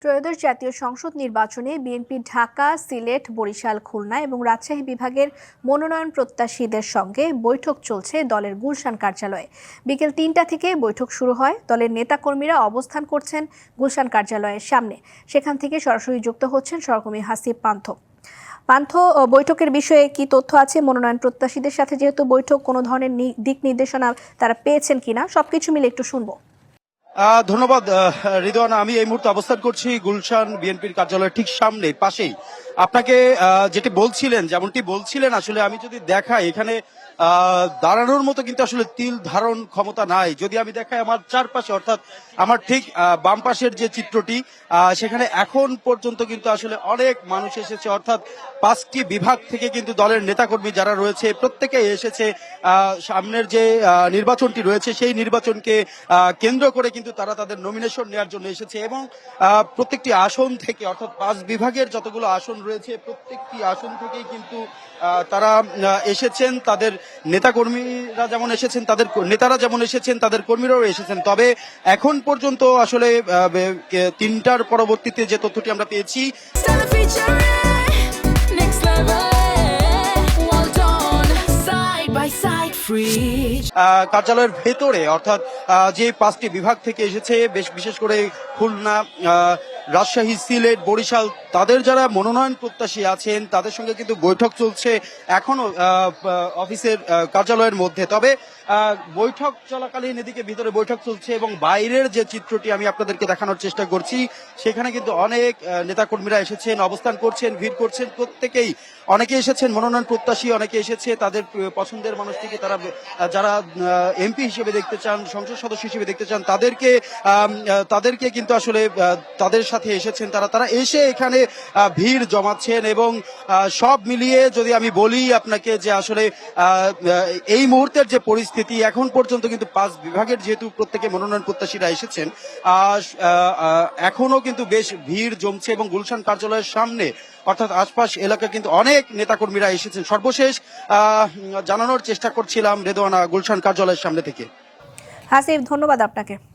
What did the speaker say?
ত্রয়োদশ জাতীয় সংসদ নির্বাচনে বিএনপি ঢাকা, সিলেট, বরিশাল, খুলনা এবং রাজশাহী বিভাগের মনোনয়ন প্রত্যাশীদের সঙ্গে বৈঠক চলছে দলের গুলশান কার্যালয়ে। বিকেল ৩টা থেকে বৈঠক শুরু হয়। দলের নেতাকর্মীরা অবস্থান করছেন গুলশান কার্যালয়ের সামনে। সেখান থেকে সরাসরি যুক্ত হচ্ছেন সহকর্মী হাসিব পান্থ। বৈঠকের বিষয়ে কি তথ্য আছে? মনোনয়ন প্রত্যাশীদের সাথে যেহেতু বৈঠক, কোনো ধরনের দিক নির্দেশনা তারা পেয়েছেন কিনা, সবকিছু মিলে একটু শুনবো। ধন্যবাদ রিদওয়ানা। আমি এই মুহূর্তে অবস্থান করছি গুলশান বিএনপির কার্যালয়ের ঠিক সামনে পাশেই। আপনাকে যেমনটি বলছিলেন আসলে আমি যদি দেখাই এখানে দাঁড়ানোর মতো কিন্তু আসলে তিল ধারণ ক্ষমতা নাই। যদি আমি দেখাই আমার চারপাশে, অর্থাৎ আমার ঠিক বাম পাশের যে চিত্রটি, সেখানে এখন পর্যন্ত কিন্তু আসলে অনেক মানুষ এসেছে, অর্থাৎ 5টি বিভাগ থেকে কিন্তু দলের নেতাকর্মী যারা রয়েছে প্রত্যেকেই এসেছে। সামনের যে নির্বাচনটি রয়েছে সেই নির্বাচনকে কেন্দ্র করে কিন্তু তারা তাদের নমিনেশন নেওয়ার জন্য এসেছে এবং প্রত্যেকটি আসন থেকে, অর্থাৎ 5 বিভাগের যতগুলো আসন রয়েছে প্রত্যেকটি আসন থেকেই কিন্তু তারা এসেছেন। তাদের নেতাকর্মীরা যেমন এসেছেন, তাদের নেতারা যেমন এসেছেন, তাদের কর্মীরাও এসেছেন। তবে এখন পর্যন্ত আসলে 3টার পরবর্তীতে যে তথ্যটি আমরা পেয়েছি, কার্যালয়ের ভেতরে, অর্থাৎ যে 5টি বিভাগ থেকে এসেছে, বিশেষ করে খুলনা, রাজশাহী, সিলেট, বরিশাল, তাদের যারা মনোনয়ন প্রত্যাশী আছেন তাদের সঙ্গে কিন্তু বৈঠক চলছে এখনো অফিসের কার্যালয়ের মধ্যে। তবে বৈঠক চলাকালীন এদিকে ভিতরে বৈঠক চলছে এবং বাইরের যে চিত্রটি আমি আপনাদেরকে দেখানোর চেষ্টা করছি, সেখানে কিন্তু অনেক নেতাকর্মীরা এসেছেন, অবস্থান করছেন, ভিড় করছেন। প্রত্যেকেই, অনেকে এসেছেন মনোনয়ন প্রত্যাশী, অনেকে এসেছে তাদের পছন্দের মানুষটিকে তারা যারা এমপি হিসেবে দেখতে চান, সংসদ সদস্য হিসেবে দেখতে চান, তাদেরকে কিন্তু আসলে তাদের সাথে এসেছেন। তারা এসে এখানে ভিড় জমাচ্ছেন এবং সব মিলিয়ে যদি আমি বলি আপনাকে যে আসলে এই মুহূর্তের যে পরিস্থিতি, এখন পর্যন্ত কিন্তু 5 বিভাগের যেহেতু প্রত্যেকে মনোনয়ন প্রত্যাশীরা এসেছেন, এখনো কিন্তু বেশ ভিড় জমছে এবং গুলশান কার্যালয়ের সামনে, অর্থাৎ আশপাশ এলাকা কিন্তু অনেক নেতাকর্মীরা এসেছেন। সর্বশেষ জানানোর চেষ্টা করছিলাম রেদওয়ানা গুলশান কার্যালয়ের সামনে থেকে। হাসিব, ধন্যবাদ আপনাকে।